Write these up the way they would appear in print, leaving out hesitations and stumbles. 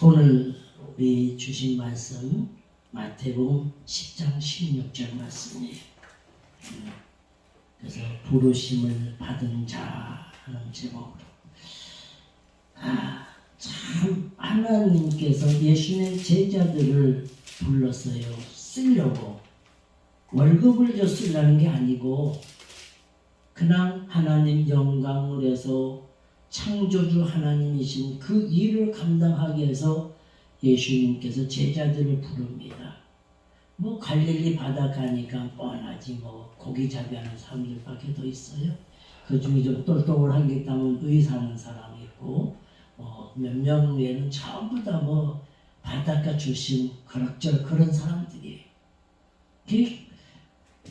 오늘 우리 주신 말씀 마태복음 10장 16절 말씀이에요. 그래서 부르심을 받은 자 하는 제목으로 참 하나님께서 예수님의 제자들을 불렀어요. 쓰려고 월급을 줘 쓰려는 게 아니고 그냥 하나님 영광을 해서 창조주 하나님이신 그 일을 감당하기 위해서 예수님께서 제자들을 부릅니다. 뭐 갈릴리 바다 가니까 뻔하지 뭐 고기 잡이하는 사람들밖에 더 있어요. 그 중에 좀 똘똘한 게 있다면 의사하는 사람이 있고 몇 명 외에는 전부 다 뭐 바닷가 출신 그럭저럭 그런 사람들이에요.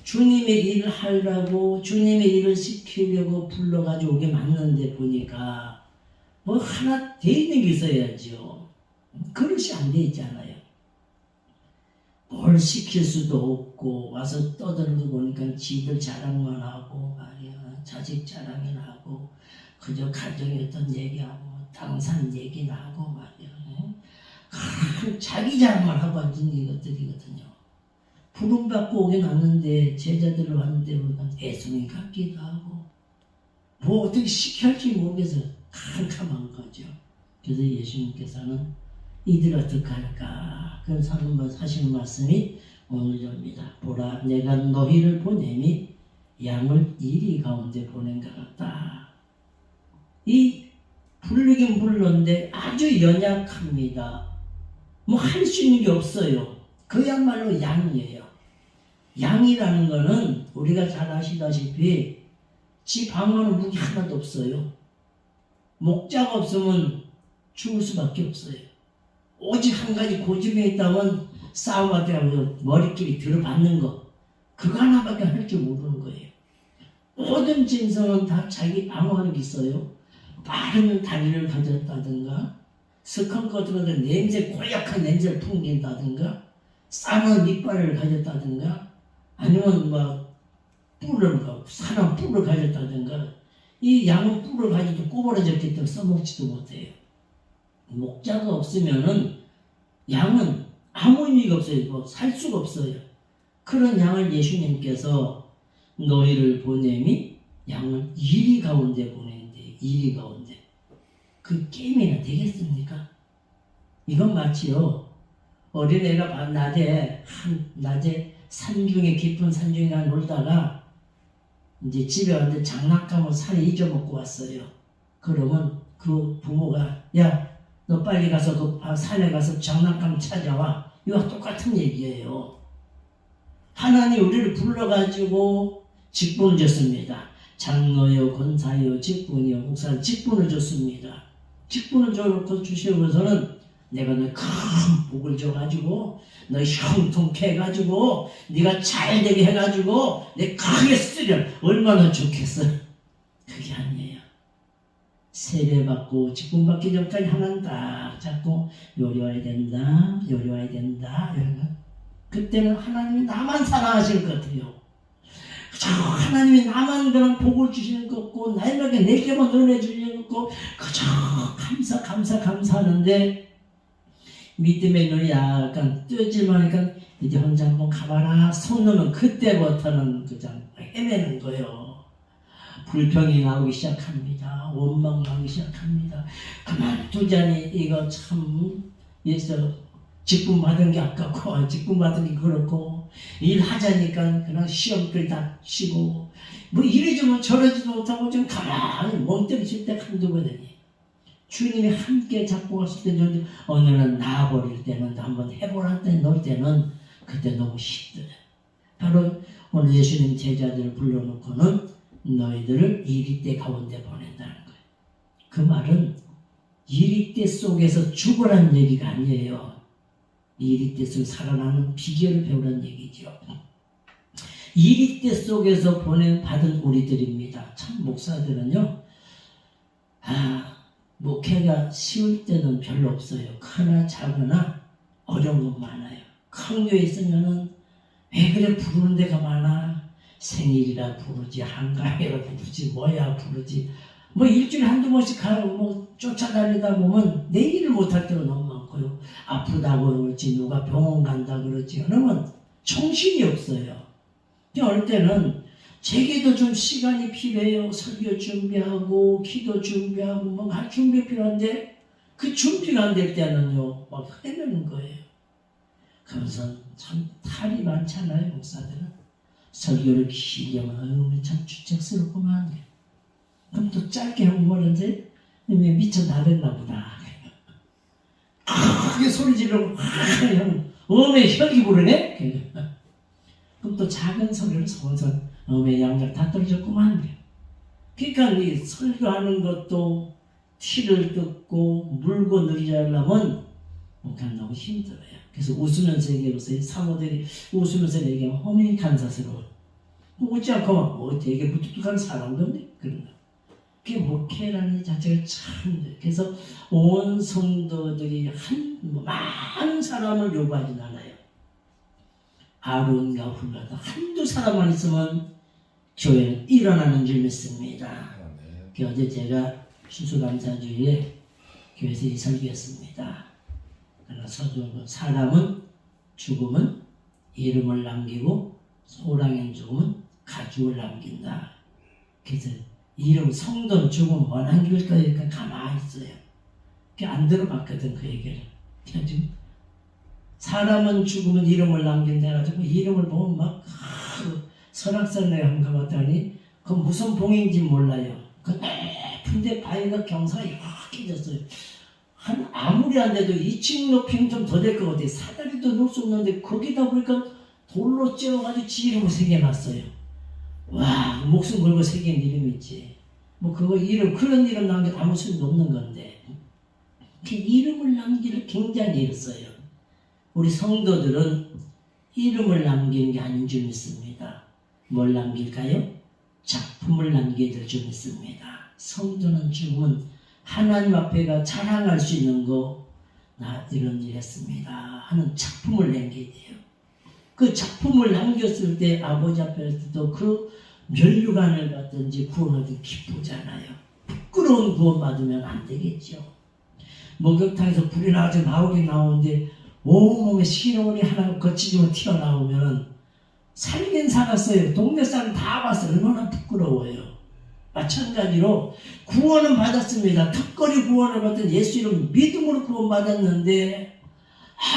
주님의 일을 하려고 주님의 일을 시키려고 불러가지고 오게 맞는데 보니까 뭐 하나 돼 있는 게 있어야죠. 그릇이 안 돼 있잖아요. 뭘 시킬 수도 없고 와서 떠드는 거 보니까 지들 자랑만 하고 말이야 자식 자랑이나 하고 그저 가정의 어떤 얘기하고 당산 얘기나 하고 말이야 자기 자랑만 하고 앉은 이것들이거든요. 부름받고 오긴 왔는데 제자들을 왔는데 보니까 애송이 같기도 하고 뭐 어떻게 시켜야 할지 모르겠어 캄캄한 거죠. 그래서 예수님께서는 이들 어떡할까 그래서 하시는 말씀이 오늘 접니다. 보라 내가 너희를 보내니 양을 이리 가운데 보낸 것 같다. 이 부르긴 불렀는데 아주 연약합니다. 뭐 할 수 있는 게 없어요. 그야말로 양이에요. 양이라는 거는 우리가 잘 아시다시피 지 방어하는 무기 하나도 없어요. 목자가 없으면 죽을 수밖에 없어요. 오직 한 가지 고집에 있다면 싸움할 때 머리끼리 들어받는 거 그거 하나밖에 할 줄 모르는 거예요. 모든 짐승은 다 자기 방어하는 게 있어요. 빠른 다리를 가졌다든가 스컹크 같은 것들 냄새 고약한 냄새를 풍긴다든가 싸는 이빨을 가졌다든가 아니면 막 사람 뿔을 가졌다든가 이 양은 뿔을 가지고 꼬부러졌기 때문에 써먹지도 못해요. 목자가 없으면은 양은 아무 의미가 없어요. 뭐 살 수가 없어요. 그런 양을 예수님께서 너희를 보내니 양을 이리 가운데 보내는데 이리 가운데 그 게임이나 되겠습니까? 이건 마치요. 어린애가 낮에 산중에 깊은 산중에 가 놀다가 이제 집에 왔는데 장난감을 산에 잊어먹고 왔어요. 그러면 그 부모가 야 너 빨리 가서 그 산에 가서 장난감 찾아와. 이와 똑같은 얘기예요. 하나님 우리를 불러가지고 직분을 줬습니다. 장로요 권사요 직분이요 목사 직분을 줬습니다. 직분을 주시고서는 내가 너희 큰 복을 줘가지고 너희 형통케 해가지고 네가 잘되게 해가지고 내 크게 쓰려 얼마나 좋겠어. 그게 아니에요. 세례받고 직분 받기 전까지 하나는 딱 잡고 요리와야 된다 요리와야 된다 그때는 하나님이 나만 사랑하실 것 같아요. 하나님이 나만 그런 복을 주시는 것 같고 나에게 내게만 은혜 주시는 것 같고 그저 감사하는데 믿음의 눈이 약간 뜨지만 하니까 이제 혼자 한번 가봐라 손 넣으면 그때부터는 그냥 헤매는 거예요. 불평이 나오기 시작합니다. 원망 나오기 시작합니다. 그만두자니 이거 참 직분 받은 게 아깝고 직분 받은 게 그렇고 일하자니까 그냥 시험들 다 치고 뭐 이러지도 저러지도 못하고 좀 가만히 멍 때리실 때 한두 번이니 주님이 함께 잡고 갔을 때는 어느 날 나아버릴 때는 한번 해보라 때 놀 때는 그때 너무 힘들어요. 바로 오늘 예수님 제자들을 불러놓고는 너희들을 이리때 가운데 보낸다는 거예요. 그 말은 이리때 속에서 죽으라는 얘기가 아니에요. 이리때 속에 살아나는 비결을 배우라는 얘기죠. 이리때 속에서 받은 우리들입니다. 참 목사들은요. 목회가 쉬울 때는 별로 없어요. 크나 작으나 어려운 건 많아요. 큰 교회 있으면은 왜 그래 부르는 데가 많아. 생일이라 부르지 한가위라 부르지 뭐야 부르지 뭐 일주일에 한두 번씩 가고 뭐 쫓아다니다 보면 내 일을 못할 때가 너무 많고요. 하고요. 아프다고 그렇지 누가 병원 간다 그러지 그러면 정신이 없어요. 어릴 때는 제게도 좀 시간이 필요해요. 설교 준비하고 기도 준비하고 뭔가 준비 필요한데 그 준비가 안 될 때는요 막 헤매는 거예요. 그러면서 참 탈이 많잖아요. 목사들은 설교를 길게 하면 참 주책스럽구만. 그럼 또 짧게 하면 뭐는지 미쳐 나랬나 보다. 크게 소리 지르고 음에 혈기 부르네. 그럼 또 작은 소리를 서서 음의 양절 다 떨어졌구만. 그러니까 이 설교하는 것도 티를 뜯고 물고 늘리려면 그냥 너무 힘들어요. 그래서 웃으면서 얘기해보세요. 사모들이 웃으면서 얘기하면 어머니 감사스러워. 웃지 않고 되게 무뚝뚝한 사람 건데 그런 거. 그게 목회라는 자체가 참 그래서 온 성도들이 많은 사람을 요구하진 않아요. 아론과 훌라도 한두 사람만 있으면 교회는 일어나는 줄 믿습니다. 네. 어제 제가 추수감사주일에 교회에서 이 설교했습니다. 그래서 사람은 죽으면 이름을 남기고 소랑인 죽으면 가죽을 남긴다. 그래서 이름 성돈 죽으면 뭐 남길 거니까 가만히 있어요. 안 들어봤거든 그 얘기를. 그냥 지금 사람은 죽으면 이름을 남긴다 해가지고 이름을 보면 막 설악산에 한번 가봤더니 그 무슨 봉인지 몰라요. 그 높은데 바위가 경사가 이렇게 졌어요. 아무리 안 돼도 2층 높이는 좀 더 될 것 같아요. 사다리도 놓을 수 없는데 거기다 보니까 돌로 찌어가지고 지 이름을 새겨놨어요. 와, 목숨 걸고 새긴 이름이지. 뭐 그거 이름 그런 이름 남겨 아무 소용도 없는 건데 그 이름을 남기를 굉장히 일어서요. 우리 성도들은 이름을 남기는 게 아닌 줄 믿습니다. 뭘 남길까요? 작품을 남겨야 될 줄 믿습니다. 성도는 죽으면 하나님 앞에가 자랑할 수 있는 거, 나 이런 일 했습니다 하는 작품을 남겨야 돼요. 그 작품을 남겼을 때 아버지 앞에서도 그 면류관을 받든지 구원하든지 기쁘잖아요. 부끄러운 구원 받으면 안 되겠죠. 목욕탕에서 불이 나가지고 나오긴 나오는데 온몸에 신혼이 하나 거치지고 튀어나오면 살긴 살았어요. 동네 사람 다 봤어요. 얼마나 부끄러워요. 마찬가지로 구원은 받았습니다. 특거리 구원을 받은 예수 이름 믿음으로 구원받았는데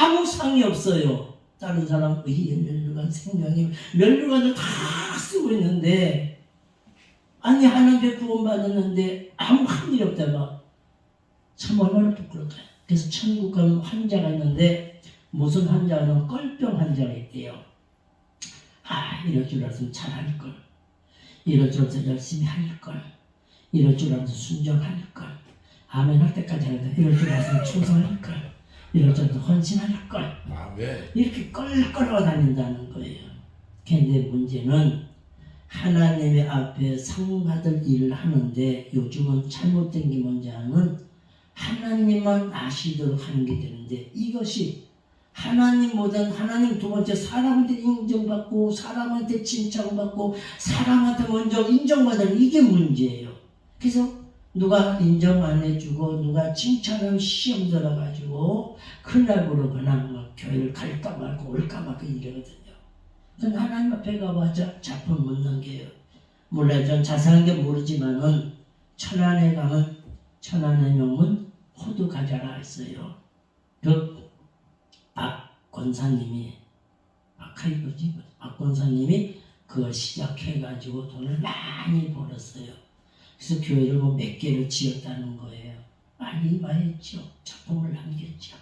아무 상이 없어요. 다른 사람 면류관 생명이 면류관을 다 쓰고 있는데 아니 하나님께 구원받았는데 아무 한 일이 없다가 참 얼마나 부끄러울까요? 그래서 천국 가면 환자가 있는데 무슨 환자는 껄병 환자가 있대요. 이럴 줄 알았으면 잘할걸. 이럴 줄 알았으면 열심히 할걸. 이럴 줄 알았으면 순종할걸. 아멘 할 때까지 하는데 이럴 줄 알았으면 충성할걸. 이럴 줄 알았으면 헌신할걸. 이렇게 껄껄하고 다닌다는 거예요. 근데 문제는 하나님의 앞에 상 받을 일을 하는데 요즘은 잘못된 게 뭔지 하면 하나님만 아시도록 하는 게 되는데 이것이 하나님보다는 하나님 두 번째 사람한테 인정받고 사람한테 칭찬받고 사람한테 먼저 인정받는 이게 문제예요. 그래서 누가 인정 안 해주고 누가 칭찬하면 시험 들어가지고 그날 그러거나 막 교회를 갈까 말까 올까 말까 이러거든요. 그럼 하나님 앞에 가봐자 작품 못 남겨요. 몰라요. 전 자세한 게 모르지만은 천안에 가면 천안의 명문 호두 가자라 했어요. 그 박 권사님이 박 권사님이 그걸 시작해가지고 돈을 많이 벌었어요. 그래서 교회를 뭐 몇 개를 지었다는 거예요. 많이 했죠. 작품을 남겼죠.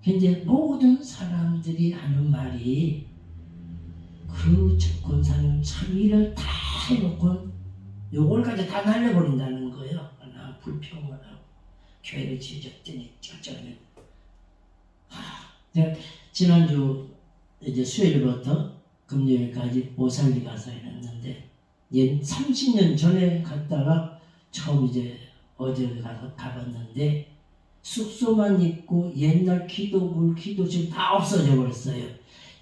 근데 모든 사람들이 하는 말이 그 권사님 참 일을 다 해놓고 요걸 가지고 다 날려버린다는 거예요. 나 불평을 하고 교회를 지어줬더니 쩌쩌니. 제가 지난주 이제 수요일부터 금요일까지 오살리 가서 일했는데 30년 전에 갔다가 처음 이제 어제 가서 가봤는데 숙소만 있고 옛날 기도물 기도실 다 없어져 버렸어요.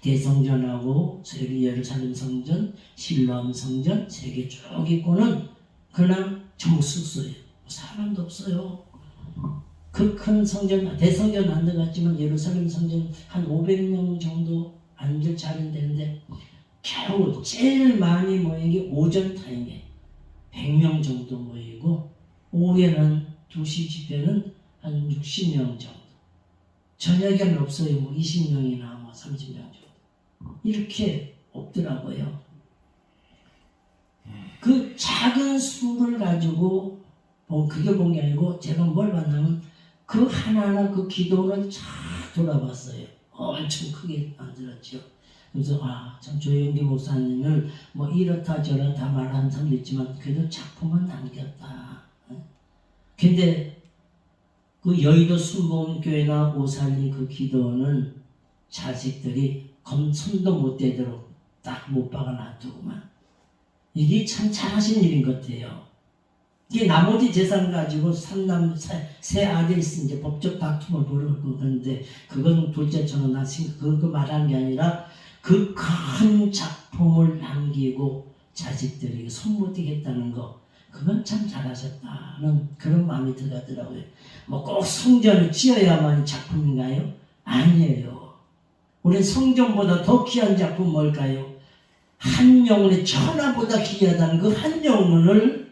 대성전하고 예루살렘 성전, 실로암 성전 세 개 쭉 있고는 그냥 전부 숙소예요. 사람도 없어요. 그 큰 성전, 대성전 안 들어갔지만 예루살렘 성전 한 500명 정도 앉을 자리는 되는데 겨우 제일 많이 모인 게 오전 타임에 100명 정도 모이고 오후에는 2시 집회는 한 60명 정도. 저녁에는 없어요. 뭐 20명이나 뭐 30명 정도. 이렇게 없더라고요. 그 작은 수를 가지고 그게 본 게 아니고 제가 뭘 봤냐면 그 하나하나 그 기도를 잘 돌아봤어요. 엄청 크게 만들었죠. 그래서 참 조영기 목사님을 뭐 이렇다 저렇다 말하는 사람도 있지만 그래도 작품은 남겼다. 근데 그 여의도 순복음교회나 오살리 그 기도는 자식들이 손도 못 대도록 딱 못 박아 놔두고만 이게 참 잘하신 일인 것 같아요. 이게 나머지 재산 가지고 세 아들이 이제 법적 다툼을 벌이고 그런데 그건 둘째처럼 그거 말하는 게 아니라 그 큰 작품을 남기고 자식들이 손 못 대겠다는 거 그건 참 잘하셨다는 그런 마음이 들더라고요. 뭐 꼭 성전을 지어야만 작품인가요? 아니에요. 우리 성전보다 더 귀한 작품 뭘까요? 한 영혼의 천하보다 귀하다는 그 한 영혼을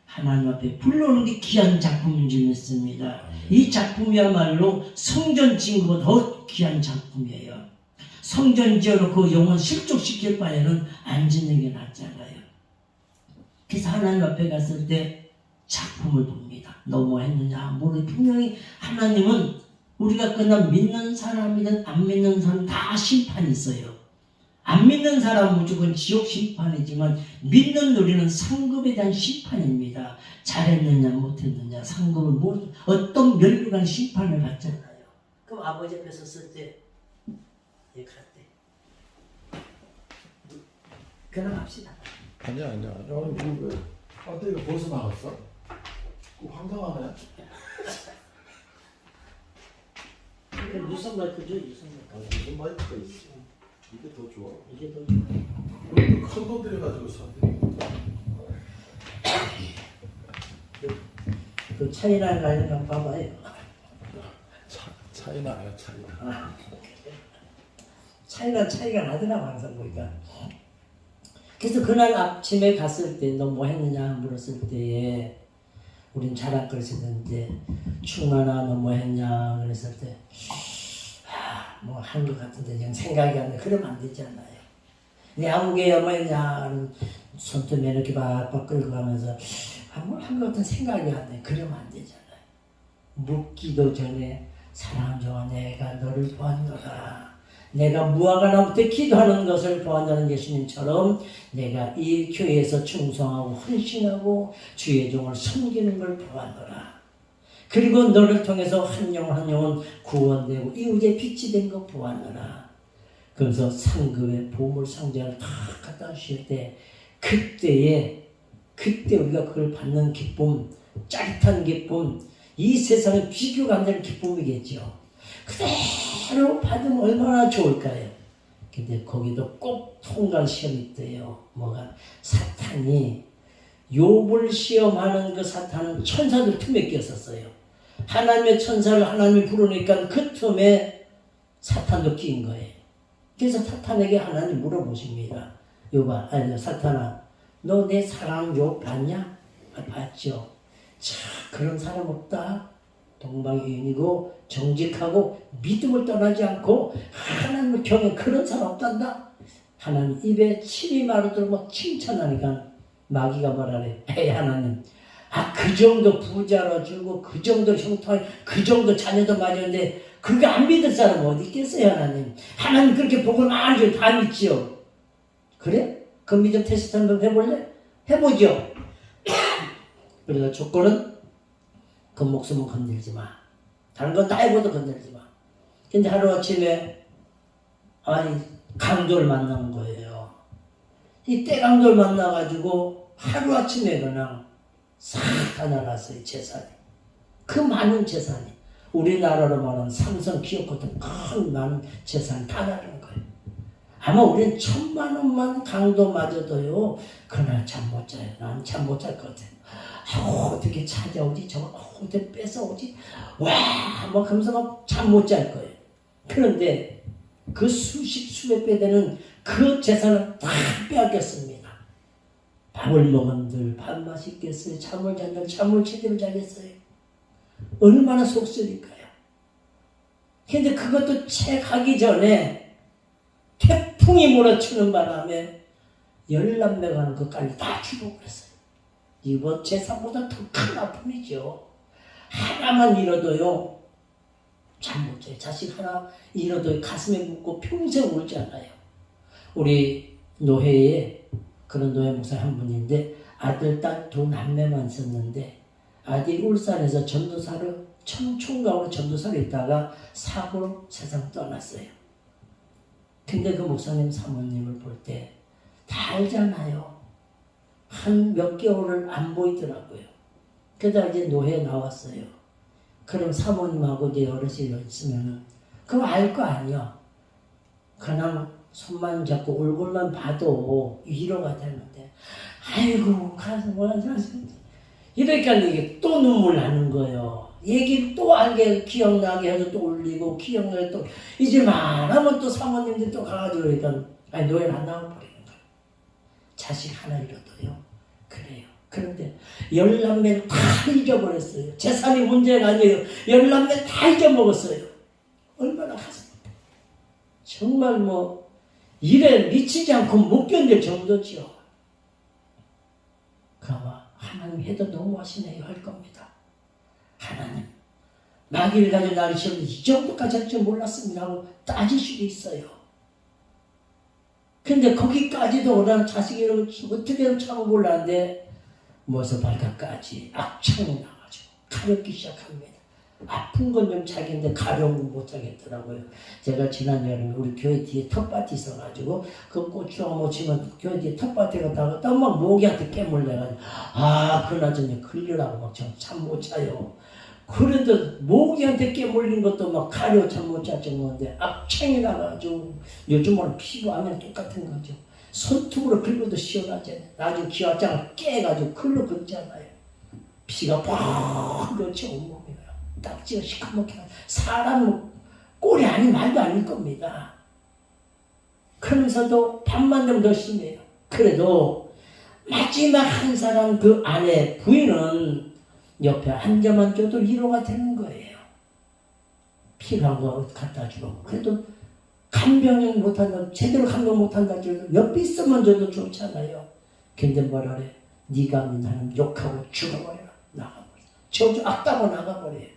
하나님 앞에 불러오는 게 귀한 작품인 줄 믿습니다. 이 작품이야말로 성전 지은 것보다 더 귀한 작품이에요. 성전 지어놓고 영혼 실족시킬 바에는 안 짓는 게 낫잖아요. 그래서 하나님 앞에 갔을 때 작품을 봅니다. 너무했느냐 모르 분명히 하나님은 우리가 그냥 믿는 사람이든 안 믿는 사람 다 심판이 있어요. 안 믿는 사람은 무조건 지옥 심판이지만 믿는 우리는 상급에 대한 심판입니다. 잘했느냐 못했느냐 상급을 어떤 멸류관 심판을 받잖아요. 그럼 아버지 앞에 섰을 때 이렇게 할 때 그럼 합시다. 아니야. 오늘 왜 배터리가 벌써 나갔어? 황당하네. 유선 마이크죠, 유선 마이크. 무슨 마이크가 있어? 이게 더 좋아. 이게 더 좋아. 우리도 큰돈 들여가지고 샀는데. 그 차이나 나니까 봐봐요. 차이 나요, 차이나. 차이가 나더라 항상 보니까. 그래서 그날 아침에 갔을 때 너 뭐 했느냐 물었을 때에 우린 자랑거리였는데 충만아 너 뭐 했냐 그랬을 때 뭐 한 것 같은데 그냥 생각이 안 나. 그러면 안 되잖아요. 네 아무개야 뭐 했냐 손톱 이렇게 박박 끌고 가면서 뭘 한 것 같은 생각이 안 나. 그러면 안 되잖아요. 묻기도 전에 사랑하는 내가 너를 보았노라. 내가 무화과 나무때 기도하는 것을 보았다는 예수님처럼 내가 이 교회에서 충성하고 헌신하고 주의 종을 섬기는 걸 보았노라. 그리고 너를 통해서 한 영혼 구원되고 이웃의 빛이 된 거 보았노라. 그래서 상급의 보물 상자를 다 갖다 주실 때 그때 우리가 그걸 받는 기쁨, 짜릿한 기쁨, 이 세상에 비교가 안 되는 기쁨이겠죠. 그대로 받으면 얼마나 좋을까요? 근데 거기도 꼭 통과할 시험이 있대요. 뭐가? 사탄이 욥을 시험하는 그 사탄은 천사들 틈에 끼었었어요. 하나님의 천사를 하나님이 부르니까 그 틈에 사탄도 끼인 거예요. 그래서 사탄에게 하나님 물어보십니다. 욥아, 사탄아, 너 내 사랑 욥 봤냐? 봤죠. 자, 그런 사람 없다. 동방이인이고 정직하고 믿음을 떠나지 않고 하나님을 경외 그런 사람 없단다. 하나님 입에 침이 마르도록 막 칭찬하니까 마귀가 말하래. 에이 하나님, 그 정도 부자로 주고 그 정도 형통 그 정도 자녀도 많이 었는데 그거 안 믿을 사람 어디 있겠어요 하나님. 하나님 그렇게 복을 많이 줘요. 다 믿지요. 그래? 그 믿음 테스트 한번 해볼래? 해보죠. 그래서 조건은 그 목숨은 건들지 마. 다른 건 다 해봐도 건들지 마. 근데 하루아침에 강도를 만난 거예요. 이 떼강도를 만나가지고 하루아침에 그냥 싹 다 날았어요. 재산이. 그 많은 재산이 우리나라로 말하는 삼성 기업 같은 큰 많은 재산이 다 나간 거예요. 아마 우리는 1000만 원만 강도 맞아도요, 그날 잠 못 자요. 난 잠 못 잘 것 같아요. 어떻게 찾아오지? 저거 어떻게 뺏어오지? 와, 막 하면서 막 잠 못 잘 거예요. 그런데 그 수백 배 되는 그 재산을 다 빼앗겼습니다. 밥을 먹은들 밥 맛있겠어요? 잠을 잔들 잠을 제대로 자겠어요? 얼마나 속쓰릴까요? 근데 그것도 채 가기 전에 태풍이 몰아치는 바람에 10남매가 하는 것까지 다 죽어버렸어요. 이번 재산보다 더 큰 아픔이죠. 하나만 잃어도요, 잠 못 자요. 자식 하나 잃어도 가슴에 묻고 평생 울잖아요. 우리 노회에 그런 노회 목사 한 분인데 아들, 딸 두 남매만 있었는데 아들이 울산에서 전도사를 총각으로 전도사를 있다가 사고로 세상 떠났어요. 근데 그 목사님 사모님을 볼 때 다 알잖아요. 한 몇 개월을 안 보이더라고요. 그러다 이제 노회에 나왔어요. 그럼 사모님하고 이제 어르신이 있으면은 그럼 알 거 아니야. 그냥 손만 잡고 얼굴만 봐도 위로가 되는데, 아이고 가서 이러니까 이게 또 눈물 나는 거예요. 얘기를 또 알게 기억나게 해서 또 울리고 기억나게 또 이제 말하면 또 사모님들 또 가가지고 그러니까 아니 노예를 안 나와버리는 거예요. 자식 하나 잃어도요. 그래요. 그런데 10남매를 다 잊어버렸어요. 재산이 문제가 아니에요. 10남매 다 잊어먹었어요. 얼마나 가슴 아파. 정말 뭐 일에 미치지 않고 못 견딜 정도죠. 그러나 하나님 해도 너무하시네요 할 겁니다. 하나님 마귀를 가지고 나를 시험해 이 정도까지 할 줄 몰랐습니다 하고 따질 수도 있어요. 근데 거기까지도 오라는 자식이라고 어떻게 참아보려는데 모서 발각까지 악창이 나가지고 가렵기 시작합니다. 아픈 건 좀 자기인데 가려운 건 못 자겠더라고요. 제가 지난 여름에 우리 교회 뒤에 텃밭이 있어가지고 그 고추랑 못 치면 교회 뒤에 텃밭에 갔다가 또 막 모기한테 깨물려가지고 그나저나 걸리라고 막 잠 못 자요. 그래도 모기한테 깨물린 것도 막 가려 잠 못 잘 정도인데 악창이 나가지고 요즘은 피부하면 똑같은 거죠. 손톱으로 긁어도 시원하잖아요. 나중에 기와장을 깨가지고 글로 긁잖아요. 피가 팍 그렇죠 온몸이에요. 딱지가 시커멓게 사람 꼴이 아닌 말도 아닐 겁니다. 그러면서도 밤만 되면 더 심해요. 그래도 마지막 한 사람 그 아내 부인은 옆에 앉아만 줘도 위로가 되는 거예요. 필요한 거 갖다 주고 그래도 간병을 못한다 제대로 간병 못한다 해도 옆에 있으면 줘도 좋잖아요. 근데 뭐라 그래? 네가 나는 욕하고 죽어버려라. 나가버려. 저주 악다고 나가버려요.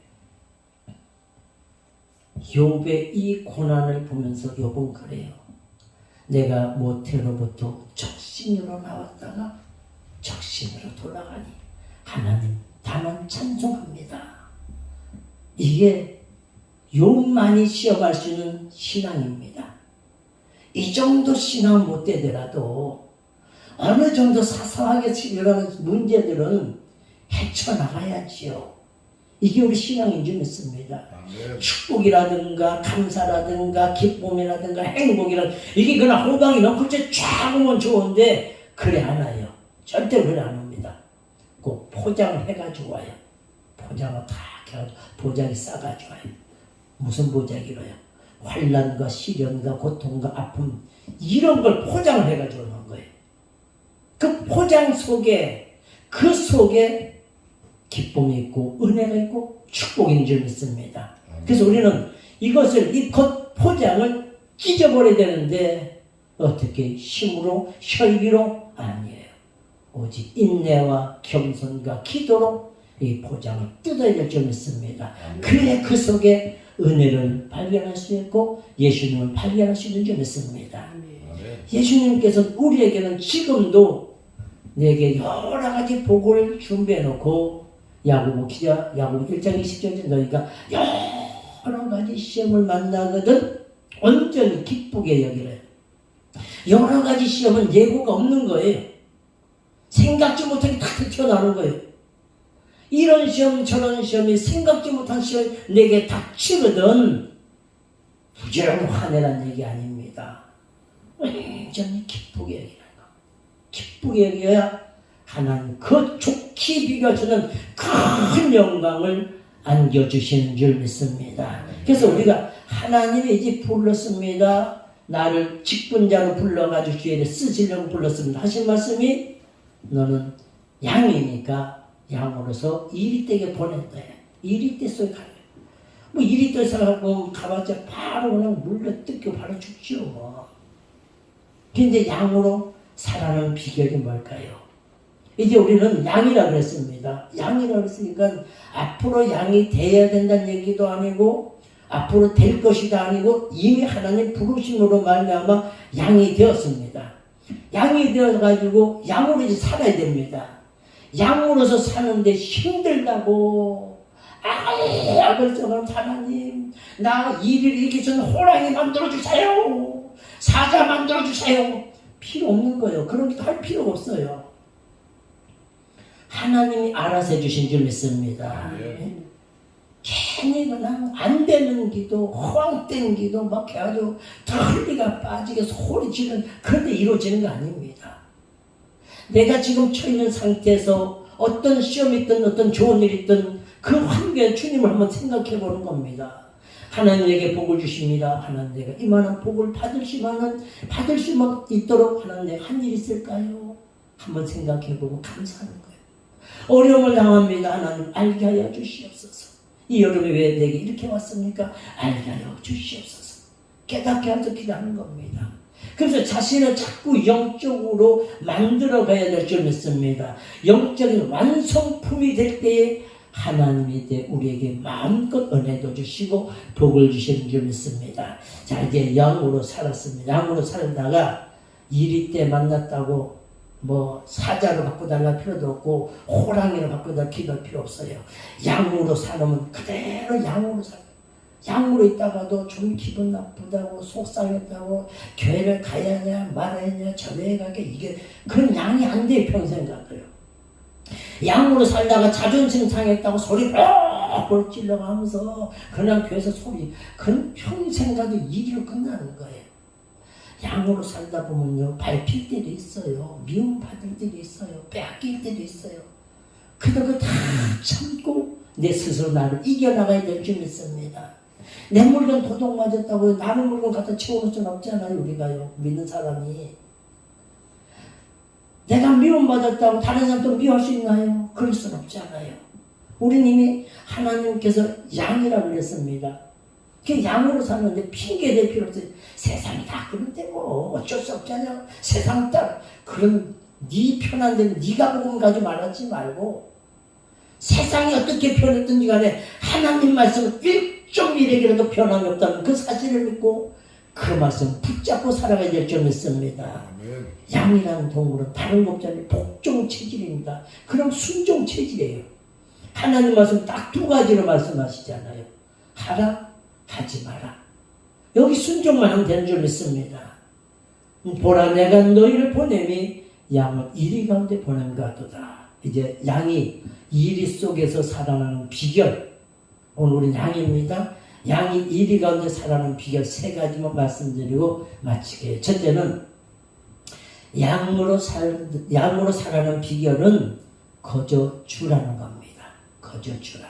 욥의 이 고난을 보면서 욥은 그래요. 내가 모태로부터 적신으로 나왔다가 적신으로 돌아가니 하나님 다만 찬송합니다. 이게 욥만이 시험할 수 있는 신앙입니다. 이 정도 신앙 못 되더라도 어느 정도 사소하게 일어나는 문제들은 헤쳐나가야지요. 이게 우리 신앙인 줄 믿습니다. 축복이라든가 감사라든가 기쁨이라든가 행복이라든가 이게 그냥 호강이 넝쿨째 쫙 오면 좋은데 그래 안 와요. 절대 그래 안 옵니다. 꼭 포장을 해가지고 와요. 포장을 다 해가지고 보자기 싸가지고 와요. 무슨 보자기로요? 환난과 시련과 고통과 아픔 이런 걸 포장을 해가지고 오는 거예요. 그 포장 속에 그 속에 기쁨이 있고 은혜가 있고 축복인 줄 믿습니다. 그래서 우리는 이것을 이 겉 포장을 찢어버려야 되는데 어떻게 힘으로 혈기로 아니에요. 오직 인내와 겸손과 기도로 이 포장을 뜯어야 될 줄 믿습니다. 그래 그 속에 은혜를 발견할 수 있고 예수님을 발견할 수 있는 줄 믿습니다. 예수님께서 우리에게는 지금도 내게 여러 가지 복을 준비해 놓고 야고보 1장 20절에 너희가 여러 가지 시험을 만나거든 온전히 기쁘게 여기래. 여러 가지 시험은 예고가 없는 거예요. 생각지 못하게 탁 튀어나오는 거예요. 이런 시험 저런 시험이 생각지 못한 시험이 내게 닥치거든 부지런히 화내란 얘기 아닙니다. 완전히 기쁘게 여기는 거. 기쁘게 여겨야 하나님 그 좋게 비교하시는 큰 영광을 안겨주시는 줄 믿습니다. 그래서 우리가 하나님이 이제 불렀습니다. 나를 직분자로 불러가지고 주위에 쓰시려고 불렀습니다. 하신 말씀이 너는 양이니까 양으로서 이리떼게 보냈다. 이리떼 속에 가요. 뭐 이리떼 생각하고 가봤자 바로 그냥 물려 뜯겨 바로 죽죠. 뭐. 근데 양으로 살아가는 비결이 뭘까요? 이제 우리는 양이라고 그랬습니다. 양이라고 했으니까 앞으로 양이 돼야 된다는 얘기도 아니고 앞으로 될 것이다 아니고 이미 하나님 부르심으로 말미암아 양이 되었습니다. 양이 되어가지고 양으로 이제 살아야 됩니다. 양으로서 사는데 힘들다고 그래서 하나님 나 이를 이기신 호랑이 만들어주세요. 사자 만들어주세요. 필요 없는 거예요. 그런 것도 할 필요가 없어요. 하나님이 알아서 해주신 줄 믿습니다. 괜히 그냥 안 되는 기도, 허황된 기도 막 해가지고 털리가 빠지게 소리 지르는 그런 데 이루어지는 거 아닙니다. 내가 지금 처해 있는 상태에서 어떤 시험이 있든 어떤 좋은 일이 있든 그 환경에 주님을 한번 생각해 보는 겁니다. 하나님에게 복을 주십니다. 하나님 내가 이만한 복을 받을 수만 있도록 하나님 내가 한 일 있을까요? 한번 생각해 보고 감사하는 거예요. 어려움을 당합니다. 하나님 알게 하여 주시옵소서. 이 여름에 왜 내게 이렇게 왔습니까? 알게 하여 주시옵소서. 깨닫게 하여 기도하는 겁니다. 그래서 자신을 자꾸 영적으로 만들어가야 될 줄 믿습니다. 영적인 완성품이 될 때에 하나님이 우리에게 마음껏 은혜도 주시고 복을 주시는 줄 믿습니다. 자, 이제 양으로 살았습니다. 양으로 살다가 이리 때 만났다고 뭐 사자로 바꿔달라 필요도 없고 호랑이로 바꿔달라 기도할 필요 없어요. 양으로 살면 그대로 양으로 살아요. 양으로 있다가도 좀 기분 나쁘다고 속상했다고 교회를 가야 하냐 말아야 하냐 저에 가게 이게 그런 양이 안 돼요. 평생 가도요. 양으로 살다가 자존심 상했다고 소리 뻘뻘 찔러가면서 그냥 교회에서 소리 그런 평생 가도 일로 끝나는 거예요. 양으로 살다 보면요 밟힐 때도 있어요. 미움받을 때도 있어요. 빼앗길 때도 있어요. 그래도 그거 다 참고 내 스스로 나를 이겨나가야 될 줄 믿습니다. 내 물건 도둑 맞았다고 남의 물건 갖다 채워놓을 수는 없잖아요. 우리가요 믿는 사람이. 내가 미움받았다고 다른 사람도 미워할 수 있나요? 그럴 수는 없잖아요. 우리는 이미 하나님께서 양이라고 그랬습니다. 그 양으로 사는데 핑계댈 필요 없어요. 세상이 다 그런데 뭐 어쩔 수 없잖아요. 세상 따라 그런 네 편한 데는 네가 복음 가지고 말하지 말고 세상이 어떻게 변했든지 간에 하나님 말씀은 1.1에게라도 변함이 없다는 그 사실을 믿고 그 말씀 붙잡고 살아가야 될 줄 믿습니다. 양이라는 동물은 다른 것보다는 복종 체질입니다. 그럼 순종 체질이에요. 하나님 말씀 딱 두 가지로 말씀하시잖아요. 하라, 하지 마라. 여기 순종만 하면 되는 줄 믿습니다. 보라 내가 너희를 보냄이 양을 이리 가운데 보냄과 같도다. 이제 양이 이리 속에서 살아나는 비결. 오늘 우리는 양입니다. 양이 이리 가운데 살아나는 비결 세 가지만 말씀드리고 마치게요. 첫째는 양으로 살아가는 비결은 거저 주라는 겁니다. 거저 주라.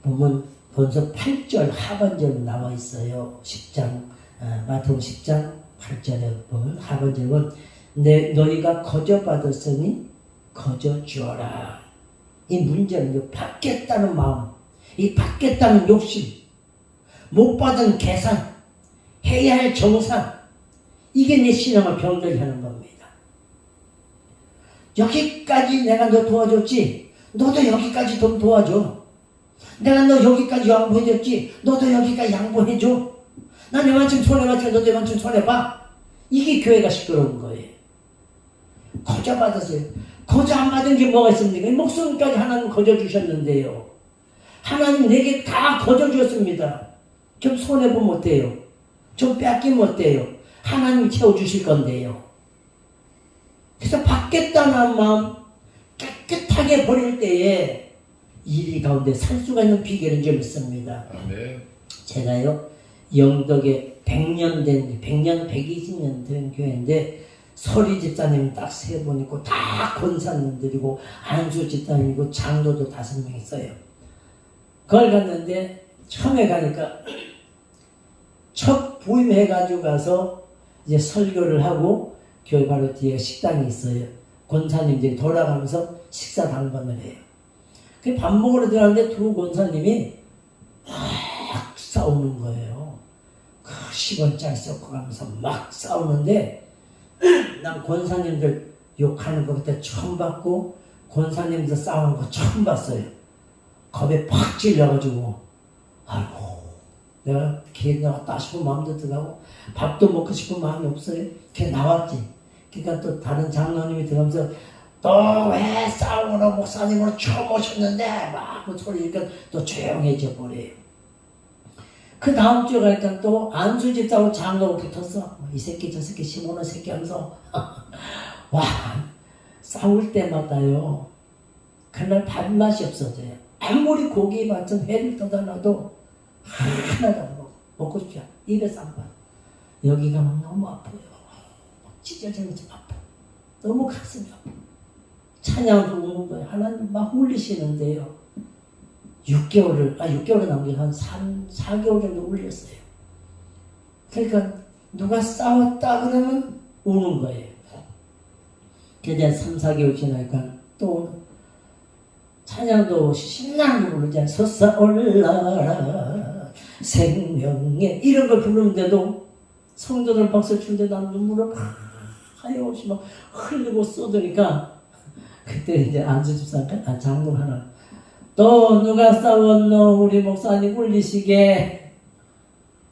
보면 본서 8절 하반절 나와 있어요. 10장 마태복음 10장 8절에 보면 하반절은 너희가 거저 받았으니 거저 주어라. 이 문제는 받겠다는 마음, 이 받겠다는 욕심, 못 받은 계산, 해야 할 정산, 이게 내 신앙을 병들게 하는 겁니다. 여기까지 내가 너 도와줬지, 너도 여기까지 좀 도와줘. 내가 너 여기까지 양보해줬지, 너도 여기까지 양보해줘. 난 이만큼 손해봤지, 너도 이만큼 손해봐. 이게 교회가 시끄러운 거예요. 거저 받았어요. 거저 안 받은 게 뭐가 있습니까? 목숨까지 하나님 거저 주셨는데요. 하나님 내게 다 거저 주셨습니다. 좀 손해보면 어때요? 좀 뺏기면 어때요? 하나님이 채워주실 건데요. 그래서 받겠다는 마음 깨끗하게 버릴 때에 이리 가운데 살 수가 있는 비결인 줄 믿습니다. 아멘. 제가요 영덕에 100년 된, 100년, 120년 된 교회인데, 서리 집사님 딱 3분 있고, 다 권사님들이고, 안수 집사님이고, 장로도 5명 있어요. 그걸 갔는데, 처음에 가니까, 첫 부임해가지고 가서, 이제 설교를 하고, 교회 바로 뒤에 식당이 있어요. 권사님들이 돌아가면서 식사 당번을 해요. 그 밥 먹으러 들어가는데 2 권사님이 막 싸우는 거예요. 그 10원짜리 섞어가면서 막 싸우는데 난 권사님들 욕하는 거 그때 처음 봤고 권사님들 싸우는 거 처음 봤어요. 겁에 팍 찔려가지고 아이고 내가 걔 나왔다 싶은 마음도 들어가고 밥도 먹고 싶은 마음이 없어요. 걔 나왔지. 그러니까 또 다른 장로님이 들어가면서 또 왜 싸우러 목사님으로 처음 오셨는데 막 그 소리니까 또 조용해져 버려요. 그 다음 주에 가니까 또 안수집사하고 장로가 붙었어. 이 새끼 저 새끼 시몬의 새끼 하면서 와 싸울 때마다요 그날 밥맛이 없어져요. 아무리 고기 같은 회를 떠다 놔도 하나도 안 먹고 싶지 않아. 입에 싼 거. 여기가 막 너무 아파요. 찢어지면서 아파. 너무 가슴이 아파. 찬양도 우는 거예요. 하나님 막 울리시는데요. 6개월을 남긴 한 4개월 정도 울렸어요. 그러니까 누가 싸웠다 그러면 우는 거예요. 그냥 3, 4개월 지나니까 또 찬양도 신나게 부르잖아요. 솟아올라라 생명에 이런 걸 부르는데도 성도들 박수 치는데 난 눈물을 하염없이 막 흘리고 쏟으니까 그때 이제 안수집사가 장로 하나 또 누가 싸웠노 우리 목사님 울리시게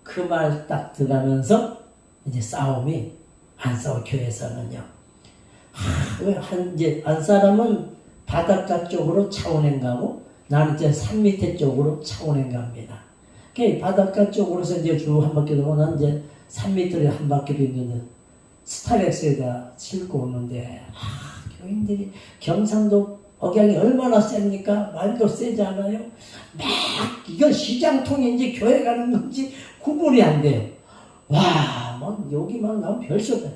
그 말 딱 들어가면서 이제 싸움이 안 싸워 교회에서는요. 이제 안 사람은 바닷가 쪽으로 차원행 가고 나는 이제 산 밑에 쪽으로 차원행 갑니다. 그 바닷가 쪽으로서 이제 쭉 한 바퀴 돌고 난 이제 산 밑으로 한 바퀴 있는데 스타렉스에다 싣고 오는데 교인들이 경상도 억양이 얼마나 셉니까? 말도 세지 않아요? 막 이건 시장통인지 교회 가는 건지 구분이 안 돼요. 와, 막 여기 막 나오면 별소다.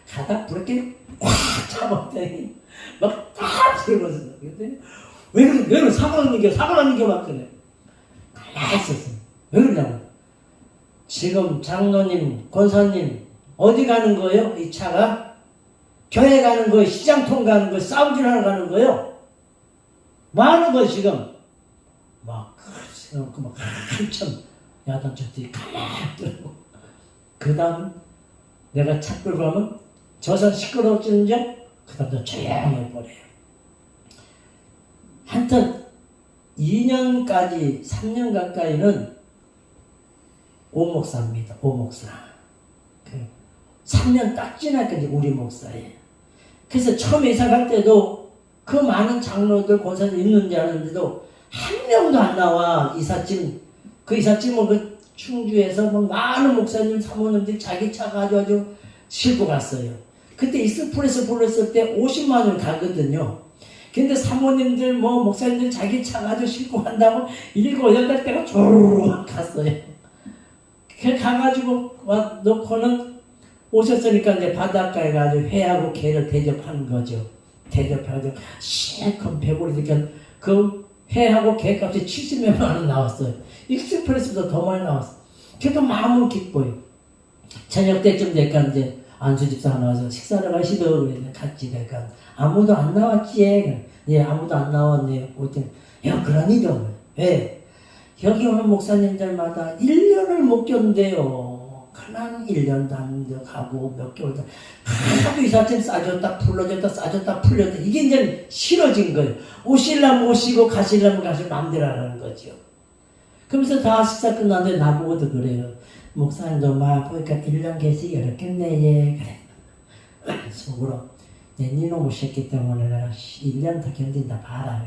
가다 부럽게 꽉 잡았더니 막다 세워졌어. 왜 그래? 사과하는 게 막 그래. 가만히 있었어. 왜 그러냐고. 지금 장로님, 권사님 어디 가는 거예요? 이 차가? 교회 가는 거예요? 시장통 가는 거예요? 싸움질 하러 가는 거예요? 뭐 하는 거예요 지금? 막 한참 야단쳤더니 가만히 들고 그 다음 내가 차 끌고 가면 저선 시끄러워지는지 그 다음부터 조용히 버려요. 한튼 2년까지 3년 가까이는 오목사입니다. 오목사. 3년 딱 지나니까 이제 우리 목사예요. 그래서 처음 이사 갈 때도 그 많은 장로들 권사들 있는 줄 알았는데도 한 명도 안 나와. 이삿짐 그 이삿짐을 그 충주에서 뭐 많은 목사님 사모님들이 자기 차 가지고 싣고 갔어요. 그때 익스프레스 불렀을 때 50만 원 가거든요. 근데 사모님들 뭐 목사님들 자기 차 가지고 싣고 간다고 7, 8대가 쭉 갔어요. 그 가가지고 놓고는 오셨으니까 이제 바닷가에 가서 회하고 게를 대접하는 거죠. 대접해가지고 실컷 배부르니까 그 회하고 게 값이 70만 원 나왔어요. 익스프레스보다 더 많이 나왔어. 그래도 마음은 기뻐요. 저녁 때쯤 되니까 이제 안수집사 나와서 식사를 가시더라고요. 같이 되니까 아무도 안 나왔지. 예, 아무도 안 나왔네요. 그랬더니 야, 그러니까 왜? 여기 오는 목사님들마다 1년을 못 견뎌요. 그냥 1년도 안 가고 몇 개월 다 하도 이삿짐 싸졌다 풀어졌다 싸졌다 풀렸다 이게 이제 싫어진 거예요. 오실라면 오시고 가실라면 가실 마음대로 하라는 거죠. 그러면서 다 식사 끝났는데 나보고도 그래요. 목사님도 막 보니까 1년 계시기 어렵겠네. 예. 그래. 속으로 니는 오셨기 때문에 내가 1년 더 견딘다 봐라.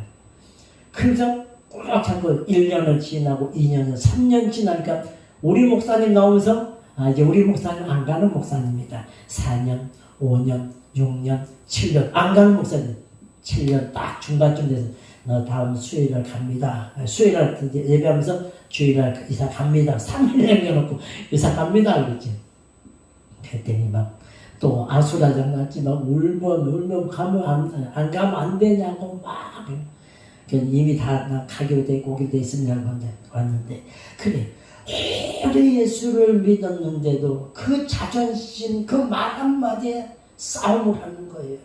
그래서 꼭 참고 1년을 지나고 2년을 3년 지나니까 우리 목사님 나오면서 이제 우리 목사님 안 가는 목사님입니다. 4년, 5년, 6년, 7년 안 가는 목사님 7년 딱 중반쯤 돼서 너 다음 수요일날 갑니다. 수요일날 예배하면서 주일날 이사 갑니다. 3일 남겨놓고 이사 갑니다. 그랬지. 그랬더니 막 또 아수라장 같이 막 울면 가면 안 가면 안 되냐고 막 이미 다 가기로 돼 고기로 돼 있으면 왔는데 그래 오래 예수를 믿었는데도 그 자존심 그 말 한마디에 싸움을 하는 거예요.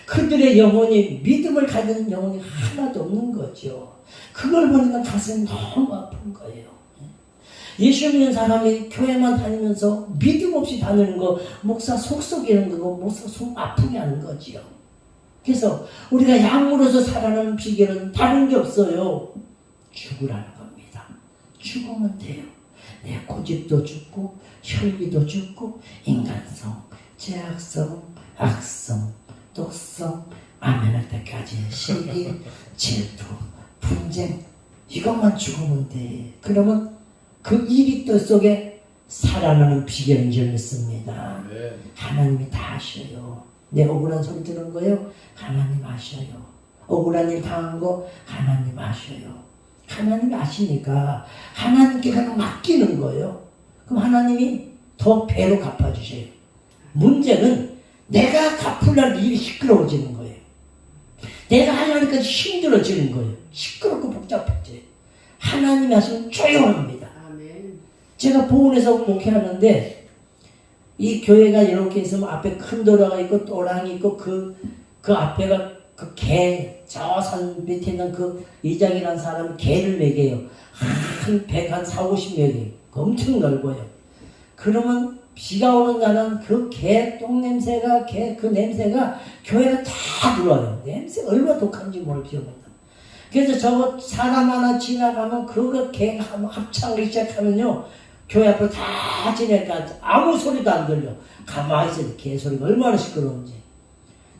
그들의 영혼이 믿음을 가진 영혼이 하나도 없는 거죠. 그걸 보니까 가슴이 너무 아픈 거예요. 예수 믿는 사람이 교회만 다니면서 믿음 없이 다니는 거 목사 속썩이는 거고 목사 속 아프게 하는 거지요. 그래서 우리가 약물로서 살아가는 비결은 다른 게 없어요. 죽으라는 겁니다. 죽으면 돼요. 내 고집도 죽고 혈기도 죽고 인간성, 죄악성, 악성, 독성, 아멘할 때까지 시기, 질투, 분쟁 이것만 죽으면 돼. 그러면 그 일이 뜻 속에 살아나는 비결인 줄 믿습니다. 네. 하나님이 다 아셔요. 내 억울한 소리 들은 거요? 하나님 아셔요. 억울한 일 당한 거 하나님 아셔요. 하나님이 아시니까 하나님께 그냥 맡기는 거예요. 그럼 하나님이 더 배로 갚아주셔요. 문제는 내가 갚으려는 일이 시끄러워지는 거예요. 내가 하려니까 힘들어지는 거예요. 시끄럽고 복잡해져요. 하나님이 하시면 조용합니다. 제가 보훈에서 목회하는데 이 교회가 이렇게 있으면 앞에 큰 도로가 있고 또랑이 있고 그 앞에가 그 개, 저 산 밑에 있는 그 이장이라는 사람은 개를 먹여요. 한 100, 한 4, 50명이에요. 엄청 넓어요. 그러면 비가 오는 날은 그 개 똥냄새가, 그 냄새가 교회가 다 들어와요. 냄새가 얼마나 독한지 모르겠어요. 그래서 저거 사람 하나 지나가면 그거 개가 합창을 시작하면요. 교회 앞으로 다 지내니까 아무 소리도 안 들려. 가만히 있어도 개 소리가 얼마나 시끄러운지.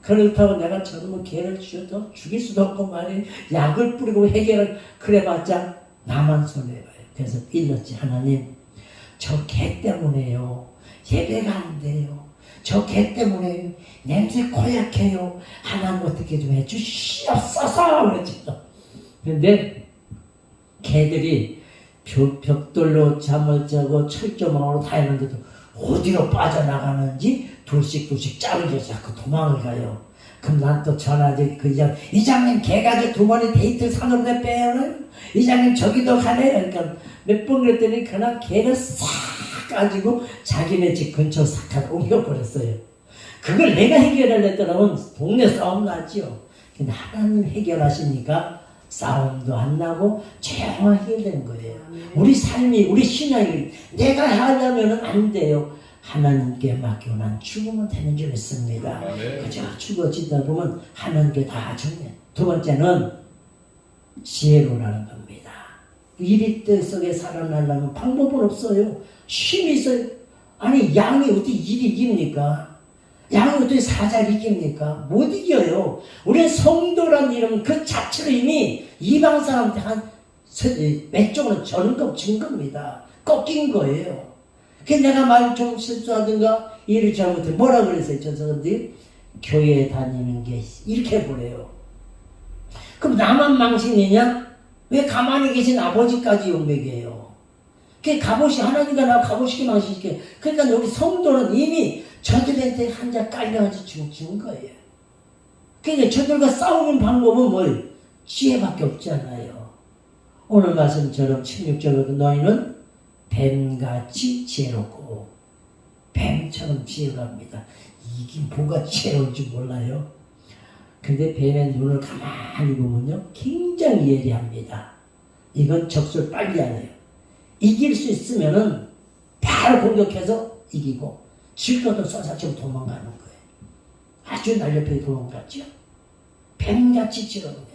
그렇다고 내가 저놈의 개를 죽일 수도 없고 말이 약을 뿌리고 해결을 그래봤자 나만 손해봐요. 그래서 빌렸지. 하나님 저 개 때문에요. 예배가 안 돼요. 저 개 때문에 냄새 고약해요. 하나님 어떻게 좀 해주시옵소서 그랬지. 그런데 개들이 벽돌로 잠을 자고 철조망으로 다 했는데도 어디로 빠져나가는지 둘씩 짝을 자꾸 도망을 가요. 그럼 난 또 전화지 그 이장님 개 가지고 2번이 데이트 산으로 빼요. 이장님 저기도 가네. 그러니까 몇 번 그랬더니 그날 개를 싹 가지고 자기네 집 근처 싹 옮겨버렸어요. 그걸 내가 해결하려더라면 동네 싸움 나지요. 근데 하나님 해결하시니까 싸움도 안 나고 조용하게 된 거예요. 우리 삶이 우리 신앙이 내가 하려면 안 돼요. 하나님께 맡기고 난 죽으면 되는 줄 믿습니다. 그저 죽어지다 보면 하나님께 다 정해. 두 번째는 지혜로라는 겁니다. 일이 뜻 속에 살아나려면 방법은 없어요. 힘이 있어요. 아니 양이 어떻게 일이 이깁니까? 양이 어떻게 사자를 이깁니까? 못 이겨요. 우리는 성도란 이름 그 자체로 이미 이방 사람한테 한 왼쪽으로 진 겁니다. 꺾인 거예요. 그 내가 말 좀 실수하든가 일을 잘못해 뭐라 그랬어요? 저 사람들이 교회에 다니는 게 이렇게 보래요. 그럼 나만 망신이냐? 왜 가만히 계신 아버지까지 욕먹여요? 그 갑옷이 하나님과 나 갑옷이 망신시켜. 그러니까 우리 성도는 이미 저들한테 한자 깔려가지고 죽은 거예요. 그러니까 저들과 싸우는 방법은 뭐예요? 지혜밖에 없잖아요. 오늘 말씀처럼 16절로 너희는 뱀같이 지혜롭고 뱀처럼 지혜롭습니다. 이게 뭐가 지혜로운지 몰라요. 근데 뱀의 눈을 가만히 보면요 굉장히 예리합니다. 이건 적수를 빨리 알아요. 이길 수 있으면은 바로 공격해서 이기고 질 것도 쏘사치고 도망가는 거예요. 아주 날렵하게 도망갔죠. 뱀같이 지혜롭습니다.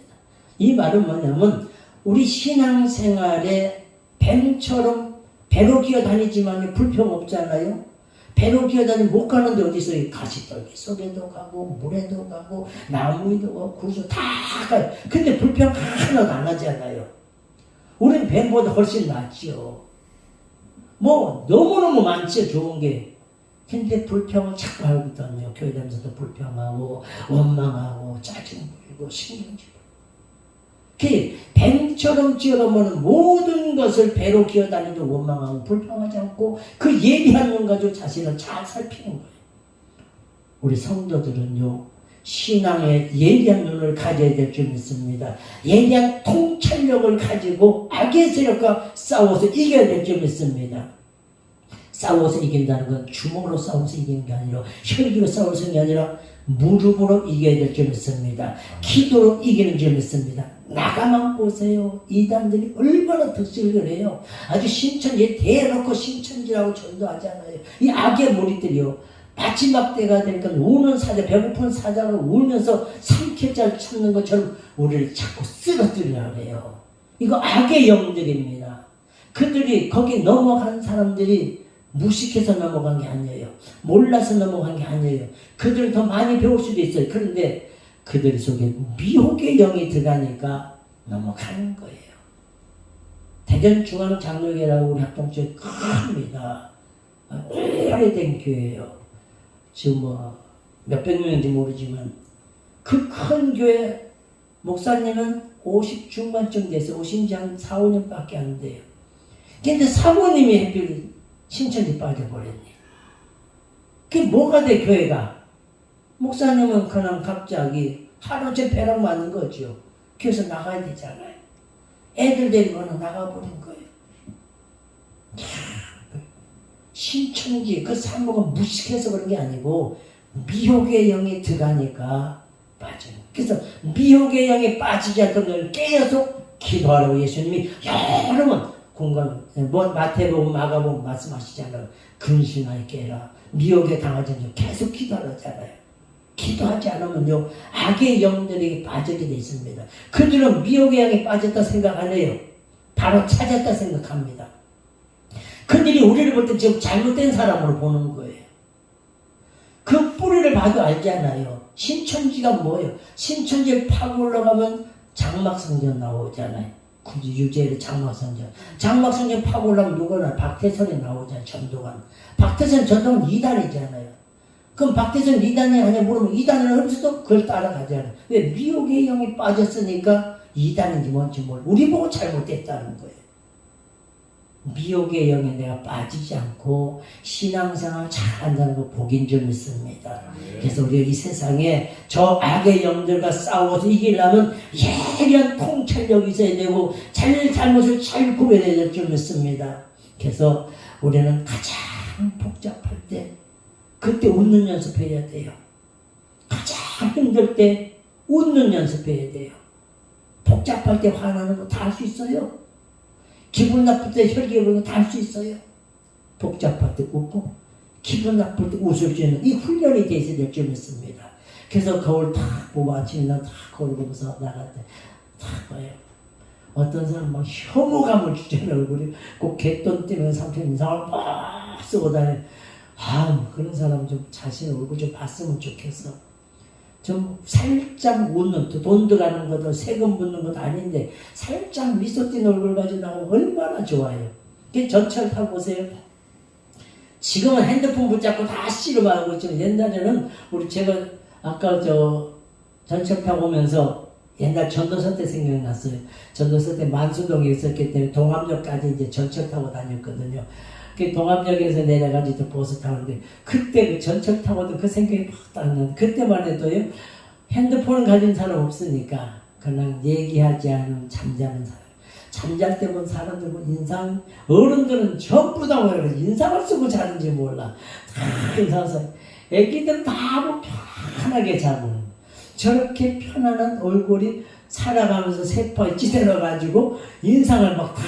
이 말은 뭐냐면 우리 신앙생활에 뱀처럼 배로 기어다니지만 불평 없잖아요. 배로 기어다니면 못 가는데 어디 있어요? 가시떨기 속에도 가고 물에도 가고 나무에도 가고 구르서 다 가요. 근데 불평 하나도 안 하잖아요. 우린 뱀보다 훨씬 낫죠. 뭐 너무너무 많죠 좋은 게. 근데 불평을 자꾸 하고 있거든요. 교회 다니면서도 불평하고 원망하고 짜증 부리고 신경질. 뱀처럼 뛰어넘는 모든 것을 배로 기어다니도 원망하고 불평하지 않고 그 예리한 눈 가지고 자신을 잘 살피는 거예요. 우리 성도들은요, 신앙의 예리한 눈을 가져야 될 줄 믿습니다. 예리한 통찰력을 가지고 악의 세력과 싸워서 이겨야 될 줄 믿습니다. 싸워서 이긴다는 건 주먹으로 싸워서 이기는 게 아니라 혈기로 싸워서 게 아니라 무릎으로 이겨야 될 줄 믿습니다. 기도로 이기는 줄 믿습니다. 나가만 보세요. 이단들이 얼마나 득실을 해요. 아주 신천지에 대놓고 신천지라고 전도하잖아요. 이 악의 무리들이요, 마지막 때가 되니까 우는 사자, 배고픈 사자가 울면서 삼켜잘 찾는 것처럼 우리를 자꾸 쓰러뜨리려고 해요. 이거 악의 영들입니다. 그들이 거기 넘어간 사람들이 무식해서 넘어간 게 아니에요. 몰라서 넘어간 게 아니에요. 그들은 더 많이 배울 수도 있어요. 그런데 그들 속에 미혹의 영이 들어가니까 넘어가는 거예요. 대전중앙장로교회라고 우리 합동교회 큽니다. 오래된 교회예요. 지금 몇백 명인지 모르지만 그 큰 교회 목사님은 50 중반쯤 돼서 오신 지 한 4, 5년밖에 안 돼요. 근데 사모님이 하필 신천지 빠져버렸네. 그게 뭐가 돼, 교회가? 목사님은 그냥 갑자기 하루째 벼락 맞는 거죠. 교회에서 나가야 되잖아요. 애들 데리고는 나가버린 거예요. 신천지 그 사모가 무식해서 그런 게 아니고 미혹의 영이 들어가니까 빠져요. 그래서 미혹의 영이 빠지지 않도록 늘 계속 기도하라고 예수님이 여러 번 공감, 마태복음, 마가복음 말씀하시잖아요. 근신하여 깨라. 미혹에 당하지 않도록 계속 기도하잖아요. 기도하지 않으면요, 악의 영들이 빠지게 돼 있습니다. 그들은 미혹의 영이 빠졌다 생각 안 해요. 바로 찾았다 생각합니다. 그들이 우리를 볼 때 지금 잘못된 사람으로 보는 거예요. 그 뿌리를 봐도 알잖아요. 신천지가 뭐예요? 신천지를 파고 올라가면 장막성전 나오잖아요. 굳이 유재를 장막성전. 장막성전 파고 올라가면 누구나 박태선이 나오잖아요. 전도관. 박태선 전도관 2단이잖아요. 그럼 박태선 2단이 아니야 물으면 2단을 하면서도 그걸 따라가잖아요. 왜? 미혹의 영이 빠졌으니까 2단인지 뭔지 모르고 우리 보고 잘못됐다는 거예요. 미혹의 영에 내가 빠지지 않고 신앙생활 잘한다는 거 복인 줄 믿습니다. 그래서 우리가 이 세상에 저 악의 영들과 싸워서 이기려면 예리한 통찰력이 있어야 되고 잘못을 잘 구별해야 될 줄 믿습니다. 그래서 우리는 가장 복잡할 때 그때 웃는 연습해야 돼요. 가장 힘들 때 웃는 연습해야 돼요. 복잡할 때 화나는 거 다 할 수 있어요. 기분 나쁠 때 혈기 오르는 거 다 할 수 있어요. 복잡할 때 웃고 기분 나쁠 때 웃을 수 있는 이 훈련이 돼 있어야 될 줄 믿습니다. 그래서 거울 탁 보고 아침에 딱 거울 보면서 나갈 때 탁 봐요. 어떤 사람 막 혐오감을 주잖아요. 얼굴이 꼭 개돈 때문에 삼촌 인상을 막 쓰고 다녀요. 그런 사람 좀 자신 얼굴 좀 봤으면 좋겠어. 좀 살짝 웃는, 돈 들어가는 것도 세금 붙는 것도 아닌데 살짝 미소 띈 얼굴 가지고 나오면 얼마나 좋아요. 전철 타고 보세요. 지금은 핸드폰 붙잡고 다 씨름하고 있지만 옛날에는 제가 아까 전철 타고 오면서 옛날 전도서 때 생각났어요. 전도서 때 만수동에 있었기 때문에 동암역까지 이제 전철 타고 다녔거든요. 그 동암역에서 내려가지고 버스 타는데 그때 그 전철 타고도 그 생각이 막 나는데 그때만 해도요, 핸드폰을 가진 사람 없으니까 그냥 얘기하지 않은 잠자는 사람. 잠잘 때 본 사람들 본 인상, 어른들은 전부 다 뭐라고 인상을 쓰고 자는지 몰라. 다 인상 써요. 애기들은 다 뭐 편하게 자고 저렇게 편안한 얼굴이 살아가면서 세포에 찌들어가지고 인상을 막 다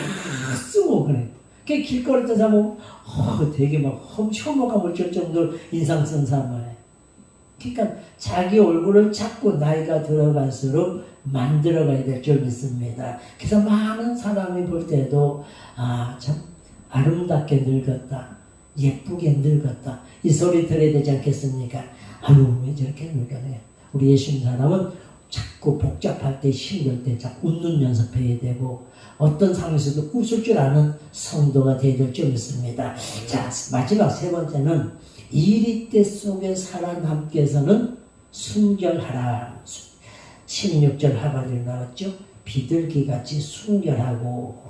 쓰고 그래. 그 길거리 때 사면 되게 막 혐오감을 줄 정도로 인상 쓴 사람이에요. 그러니까 자기 얼굴을 자꾸 나이가 들어갈수록 만들어가야 될 줄 믿습니다. 그래서 많은 사람이 볼 때도 참 아름답게 늙었다, 예쁘게 늙었다 이 소리 들어야 되지 않겠습니까? 왜 저렇게 늙었냐. 우리 예수님 사람은 자꾸 복잡할 때 힘들 때 자꾸 웃는 연습해야 되고 어떤 상황에서도 웃을 줄 아는 성도가 되어야 될 줄 믿습니다. 자, 마지막 세 번째는 이리때 속에 살아남기 위해서는 순결하라. 16절 하반절 나왔죠. 비둘기같이 순결하고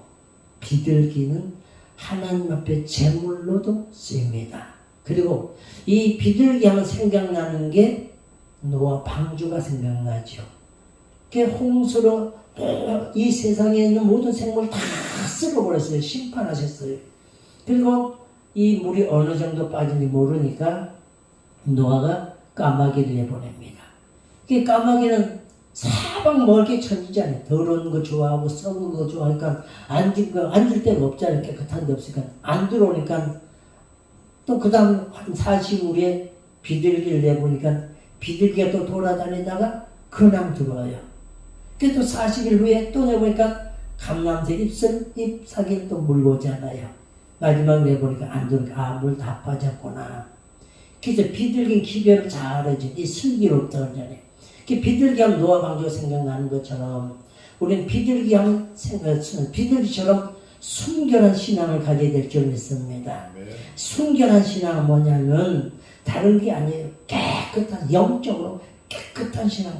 비둘기는 하나님 앞에 제물로도 쓰입니다. 그리고 이 비둘기 하면 생각나는 게 노아 방주가 생각나죠. 그 홍수로 이 세상에 있는 모든 생물 다 쓸어버렸어요. 심판하셨어요. 그리고 이 물이 어느 정도 빠진지 모르니까 노아가 까마귀를 내보냅니다. 그 까마귀는 사방 멀게 천지잖아요. 더러운 거 좋아하고 썩은 거 좋아하니까 앉을 데가 없잖아요. 깨끗한 데 없으니까 안 들어오니까 또 그 다음 한 40일에 비둘기를 내보니까 비둘기가 또 돌아다니다가 그냥 들어와요. 그래도 40일 후에 또 내보니까 감람새 잎사귀를 또 물고 오잖아요. 마지막 내보니까 안 들어오니까 물 다 빠졌구나. 그래서 비둘기 기별을 잘하지. 이 슬기롭다 그러잖아요. 비둘기하면 노아 방주가 생각나는 것처럼 우리는 비둘기처럼 순결한 신앙을 가져야 될 줄 믿습니다. 순결한 신앙은 뭐냐면 다른 게 아니에요. 깨끗한, 영적으로 깨끗한 신앙,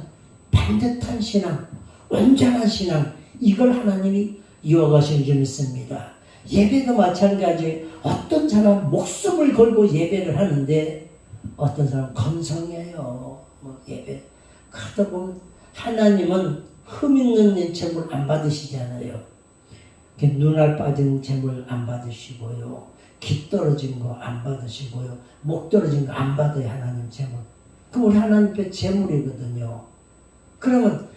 반듯한 신앙, 온전한 신앙, 이걸 하나님이 이어가시는 줄 믿습니다. 예배도 마찬가지예요. 어떤 사람 목숨을 걸고 예배를 하는데 어떤 사람 건성이에요. 예배 그러다 보면 하나님은 흠 있는 제물 안 받으시잖아요. 눈알 빠진 제물 안 받으시고요. 기 떨어진 거 안 받으시고요. 목 떨어진 거 안 받아요. 하나님 제물. 그럼 우리 하나님께 제물이거든요. 그러면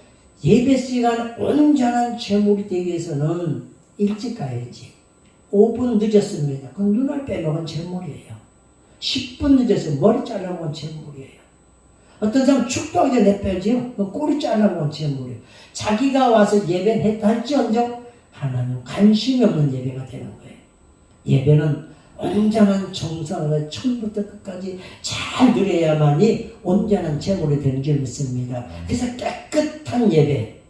예배 시간 온전한 제물이 되기 위해서는 일찍 가야지. 5분 늦었습니다. 그럼 눈알 빼먹은 제물이에요. 10분 늦었으면 머리 잘라먹은 제물이에요. 어떤 사람 축도하기 전에 빼지요. 꼬리 잘라먹은 제물이에요. 자기가 와서 예배는 했다 할지언정 하나님 관심이 없는 예배가 되는 거예요. 예배는 온전한 정성을 처음부터 끝까지 잘 누려야만이 온전한 제물이 되는 줄 믿습니다. 그래서 깨끗한 예배,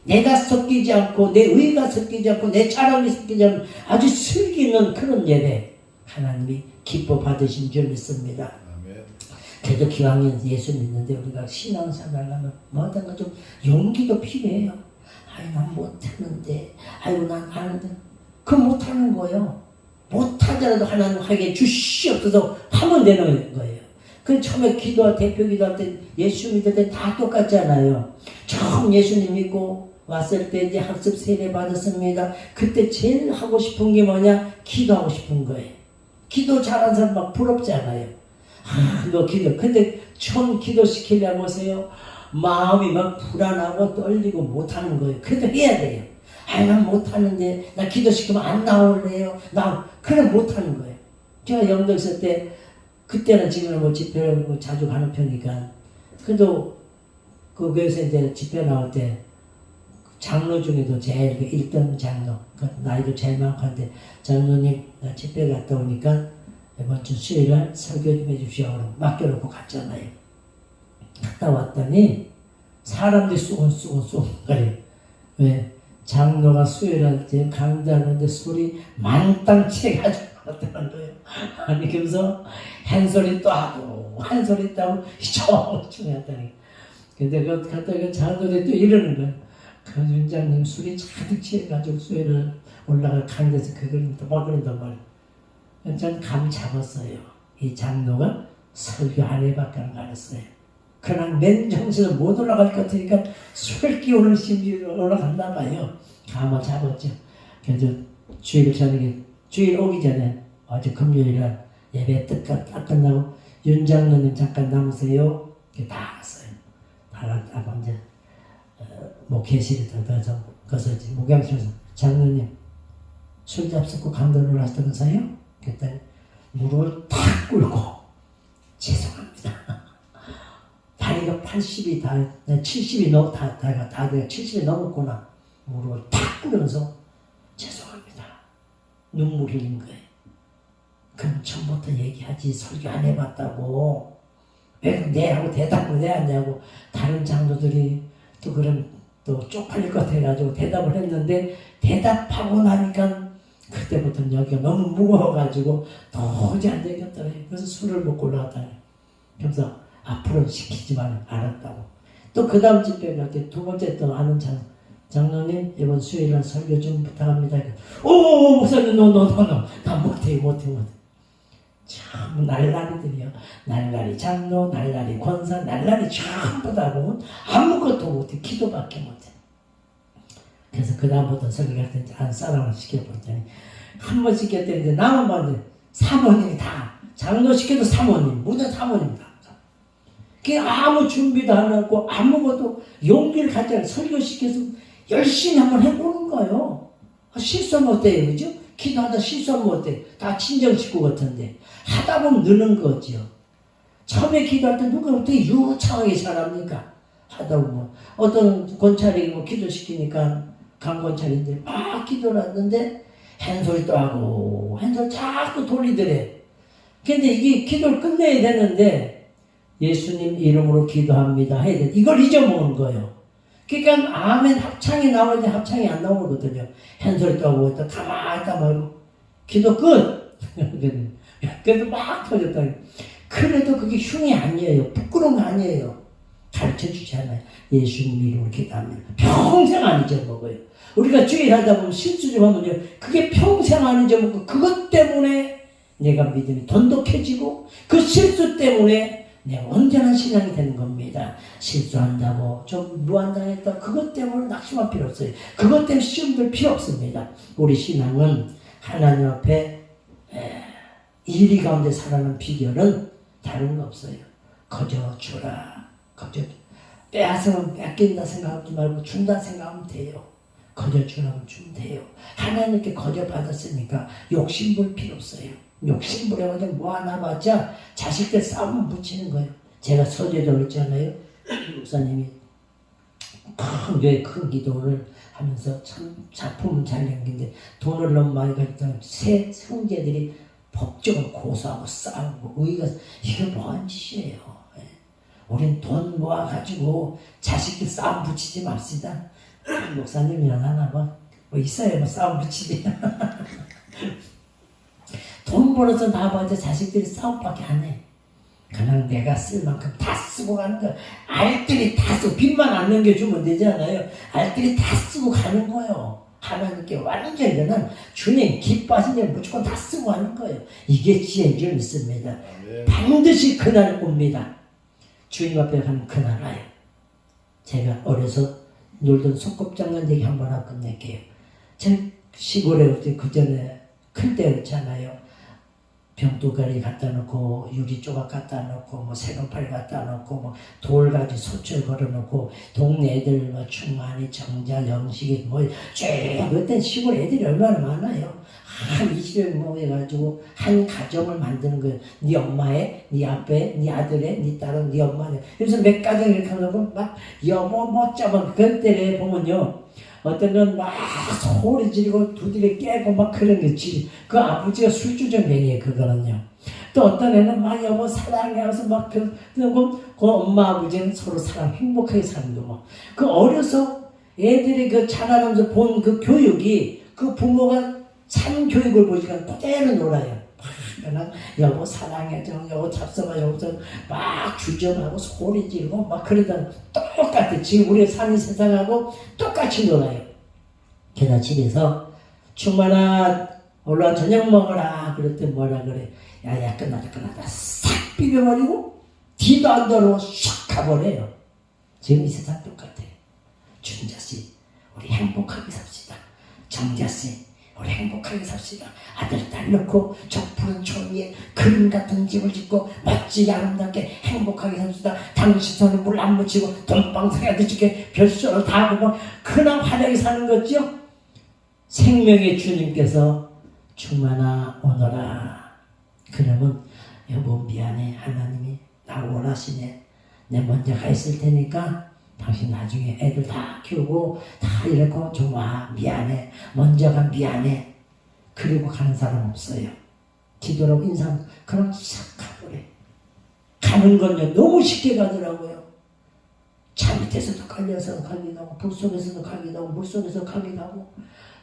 내가 섞이지 않고 내 의가 섞이지 않고 내 자랑이 섞이지 않고 아주 슬기 있는 그런 예배 하나님이 기뻐 받으신 줄 믿습니다. 그래도 기왕에 예수 믿는데 우리가 신앙생활 하면 뭐든가 좀 용기도 필요해요. 아이 난 못하는데, 아이고 난 아는데, 그거 못하는 거예요. 못하더라도 하나님 하게 주시옵소서 하면 되는 거예요. 그 처음에 대표 기도할 때 예수 믿을 때 다 똑같잖아요. 처음 예수님 믿고 왔을 때 이제 학습 세례 받았습니다. 그때 제일 하고 싶은 게 뭐냐? 기도하고 싶은 거예요. 기도 잘하는 사람 막 부럽잖아요. 너 기도. 근데 처음 기도시키려고 하세요. 마음이 막 불안하고 떨리고 못하는 거예요. 그래도 해야 돼요. 난 못하는데, 나 기도시키면 안 나올래요. 그래 못하는 거예요. 제가 영도 있을 때, 그때는 지금은 집회를 자주 가는 편이니까, 그래도 그 교회에서 이제 집회 나올 때, 장로 중에도 제일 1등 장로, 나이도 제일 많고 한데, 장로님, 나 집회 갔다 오니까, 이번 주 수요일날 설교 좀 해주시오. 맡겨놓고 갔잖아요. 갔다 왔더니 사람들이 쏘곤 그래요. 왜? 장로가 수요일날 때 강좌하는데 소리 만땅 채가지고 왔다는 거예요. 아니 그래서 한 소리 또 하고 한 소리 또 하고 조금 했다니. 근데 그 장로들이 또 이러는 거예요. 그 윤장님 술이 가득 취해가지고 수요일날 올라갈 강좌에서 그걸 또 먹으려던 걸. 전 감 잡았어요. 이 장로가 설교 한 해밖에 안 가르쳤어요. 그냥 맨정신으로 못 올라갈 것 같으니까 술 기운을 심지어 올라갔나 봐요. 감을 잡았죠. 그래서 주일 오기 전에 어제 금요일날 예배 딱 끝나고 윤 장로님 잠깐 남으세요. 다 갔어요. 다 갔다가 이제 목회실에 들어가서 거기서 목양실에서 장로님 술 잡수고 강도를 하시면서요. 그때 무릎을 탁 꿇고 죄송합니다. 다리가 80이 다 70이 다 70이 넘었구나. 무릎을 탁 꿇으면서 죄송합니다. 눈물 흘린 거예요. 그럼 처음부터 얘기하지 설교 안 해봤다고. 왜 네 하고 대답을 왜 하냐고. 다른 장로들이 또 그런 또 쪽팔릴 것 같아가지고 대답을 했는데 대답하고 나니까 그때부터 여기가 너무 무거워가지고 도저히 안 되겠더래요. 그래서 술을 먹고 올라갔다니. 그래서 앞으로 시키지만 않았다고. 또 그 다음 집회 갈 때 두 번째 또 아는 장로님 이번 수요일날 설교 좀 부탁합니다. 오 목사님 노노노노 나 못해. 참 날라리들이요. 날라리 장로, 날라리 권사, 날라리 전부 다 보면 아무것도 못해. 기도밖에 못해. 그래서 그 다음부터 설교할 때 한 사람을 시켜봤더니 한 번 시켰더니 나만 봤는데 사모님이 다 장로 시켜도 사모님, 무슨 사모님 다. 그게 아무 준비도 안 하고 아무것도 용기를 갖지 않고 설교시켜서 열심히 한번 해보는 거예요. 실수하면 어때요? 그죠? 기도하다 실수하면 어때요? 다 친정 식구 같은데 하다 보면 느는 거죠. 처음에 기도할 때 누가 어떻게 유창하게 잘합니까? 하다 보면 어떤 권찰이 뭐 기도시키니까 강권찰인데 막 기도를 하는데 한 소리도 하고 한 소리 자꾸 돌리더래. 근데 이게 기도를 끝내야 되는데 예수님 이름으로 기도합니다 해야 돼. 이걸 잊어먹은 거예요. 그러니까 아멘 합창이 나오는데 합창이 안 나오거든요. 한 소리도 하고 또 가만히 있다 말고 기도 끝. 그래도 막 터졌다. 그래도 그게 흉이 아니에요. 부끄러운 거 아니에요. 가르쳐주지 않아요. 예수님 이름으로 기도합니다. 평생 안 잊어먹어요. 우리가 주일 하다 보면 실수 좀 하면요. 그게 평생 안 잊어먹고 그것 때문에 내가 믿음이 돈독해지고 그 실수 때문에 내가 온전한 신앙이 되는 겁니다. 실수한다고 좀 무한당했다 그것 때문에 낙심할 필요 없어요. 그것 때문에 시험 들 필요 없습니다. 우리 신앙은 하나님 앞에 일리 가운데 살아가는 비결은 다른 거 없어요. 거저 주라. 거저 빼앗으면 뺏긴다 생각하지 말고 준다 생각하면 돼요. 거저 주라면 주면 돼요. 하나님께 거저 받았으니까 욕심 부릴 필요 없어요. 욕심 부려가지고 뭐 하나 봤자 자식들 싸움만 붙이는 거예요. 제가 서재도 했잖아요. 목사님이 큰 교회 큰 기도를 하면서 참 작품은 잘 연기인데 돈을 너무 많이 가졌던 세 형제들이 법적으로 고소하고 싸우고 의가 이게 뭐한 짓이에요. 우린 돈 모아가지고 자식들 싸움 붙이지 맙시다. 목사님 일어나나 봐. 뭐 있어요 뭐 싸움 붙이지. 돈 벌어서 나와봤자 자식들이 싸움밖에 안 해. 그냥 내가 쓸 만큼 다 쓰고 가는 거야. 알뜰히 다 쓰고 빚만 안 넘겨주면 되잖아요. 알뜰히 다 쓰고 가는 거예요. 하나님께 완전히 그냥 주님 기뻐하신 일 무조건 다 쓰고 가는 거예요. 이게 지혜인 줄 믿습니다. 반드시 그날 옵니다. 주님 앞에 가는 그날 와요. 제가 어려서 놀던 소꿉장난 얘기 한번 하고 끝낼게요. 제 시골에 그 전에 클 때였잖아요. 병뚜껑이 갖다 놓고 유리 조각 갖다 놓고 뭐 새금팔 갖다 놓고 뭐 돌가지 소철 걸어 놓고 동네 애들 뭐 충만이 정자 영식이 뭐쭉 그때 시골 애들이 얼마나 많아요. 한 20명 모여가지고 한 가정을 만드는 거예요. 네 엄마의, 네 아빠의, 네 아들의, 네 딸은 네 엄마의. 그래서 몇 가정 이렇게 하고 막 여보 멋져봐. 그때 보면요. 어떤 건 막 소리 지르고 두드려 깨고 막 그런 거지. 그 아버지가 술주정뱅이에요, 그거는요. 또 어떤 애는 막 여보 사랑해 하면서 막 그 엄마 아버지는 서로 사랑 행복하게 사는 거 뭐. 그 어려서 애들이 그 자라면서 본 그 교육이 그 부모가 참 교육을 보니까 그대로 놀아요. 그냥 여보 사랑해, 여보 잡숴봐, 여보서 막 주정하고 소리 지르고 막 그러다 똑같아. 지금 우리가 사는 세상하고 똑같이 놀아요. 걔가 집에서 충만아 올라와 저녁 먹어라 그랬더니 뭐라 그래. 야야 끝났다 싹 비벼버리고 뒤도 안 돌고 샥 가버려요. 지금 이 세상 똑같아요. 준자씨 우리 행복하게 삽시다. 정자씨 우리 행복하게 삽시다. 아들 딸 낳고 저 푸른 초원 위에 그림 같은 집을 짓고 멋지게 아름답게 행복하게 삽시다. 당신 손에 물 안 묻히고 돈방석에 주게 별소를 다 하고 그냥 화려하게 사는 거죠. 생명의 주님께서 충만아 오너라. 그러면 여보 미안해. 하나님이 나 원하시네. 내 먼저 가 있을 테니까 당신 나중에 애들 다 키우고 다 이렇고 좀 와. 미안해. 먼저 가 미안해. 그리고 가는 사람 없어요. 기도라고 인상 그냥 싹 가버려. 가는 건요 너무 쉽게 가더라고요. 차 밑에서도 갈려서 가기도 하고 불 속에서도 가기도 하고 물 속에서 가기도 하고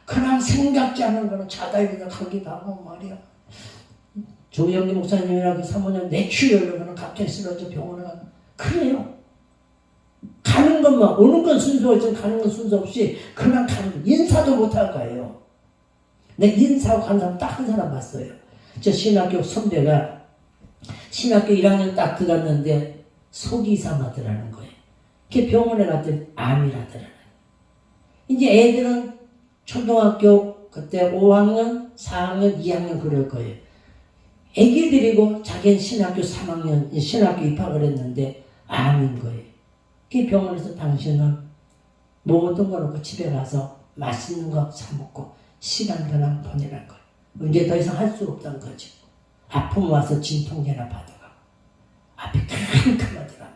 그냥 생각지 않은 거는 자다리에서 가기도 하고 말이야. 조영기 목사님이라고 사모님 뇌출혈로 그냥 갑자기 쓰러져 병원에 가. 그래요. 가는 것만, 오는 건 순서였지만 가는 건 순서 없이 그냥 가는 거. 인사도 못할 거예요. 내 인사하고 가는 사람 딱 한 사람 봤어요. 저 신학교 선배가 신학교 1학년 딱 들어갔는데 속이 이상하더라는 거예요. 걔 병원에 갔더니 암이라더라는 거예요. 이제 애들은 초등학교 그때 5학년, 4학년, 2학년 그럴 거예요. 애기들이고 자기는 신학교 3학년, 신학교 입학을 했는데 암인 거예요. 그 병원에서 당신은 모든 거 놓고 집에 가서 맛있는 거 사 먹고 시간 그냥 보내라는 거예요. 이제 더 이상 할 수 없다는 거죠. 아픔 와서 진통제나 받아가. 앞이 캄캄하더랍니다.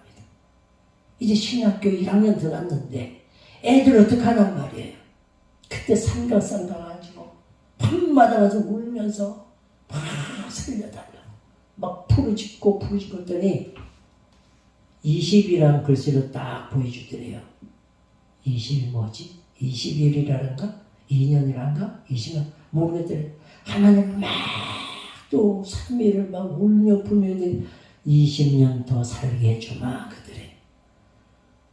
이제 신학교 1학년 들어갔는데 애들 어떡하란 말이에요. 그때 삼각산 가가지고 밤마다 가서 울면서 막 살려달라고 막 부르짖고 했더니 20이라는 글씨로 딱 보여주더래요. 20이 뭐지? 21이라는가? 2년이란가? 20년? 모르겠더래. 하나님 막 또 3일을 막 울며 불며 20년 더 살게 해주마 그들이.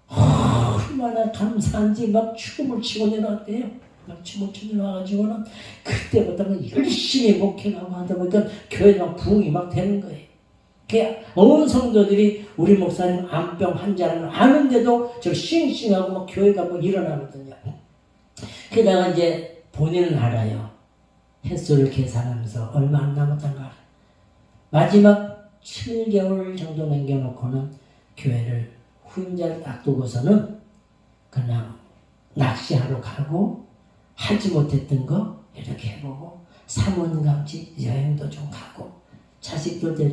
얼마나 감사한지 막 춤을 치고 내려왔대요. 막 춤을 치고 내려와가지고는 그때부터는 열심히 목회하고 하다 보니까 교회 막 부흥이 막 되는 거예요. 온 성도들이 우리 목사님 암병 환자라는 걸 아는데도 저 싱싱하고 막 교회가 뭐 일어나거든요. 게다가 이제 본인은 알아요. 횟수를 계산하면서 얼마 안 남았다는 걸 알아요. 마지막 7개월 정도 남겨놓고는 교회를 후임자를 딱 두고서는 그냥 낚시하러 가고 하지 못했던 거 이렇게 해보고 사문감지 여행도 좀 가고 자식들 데리고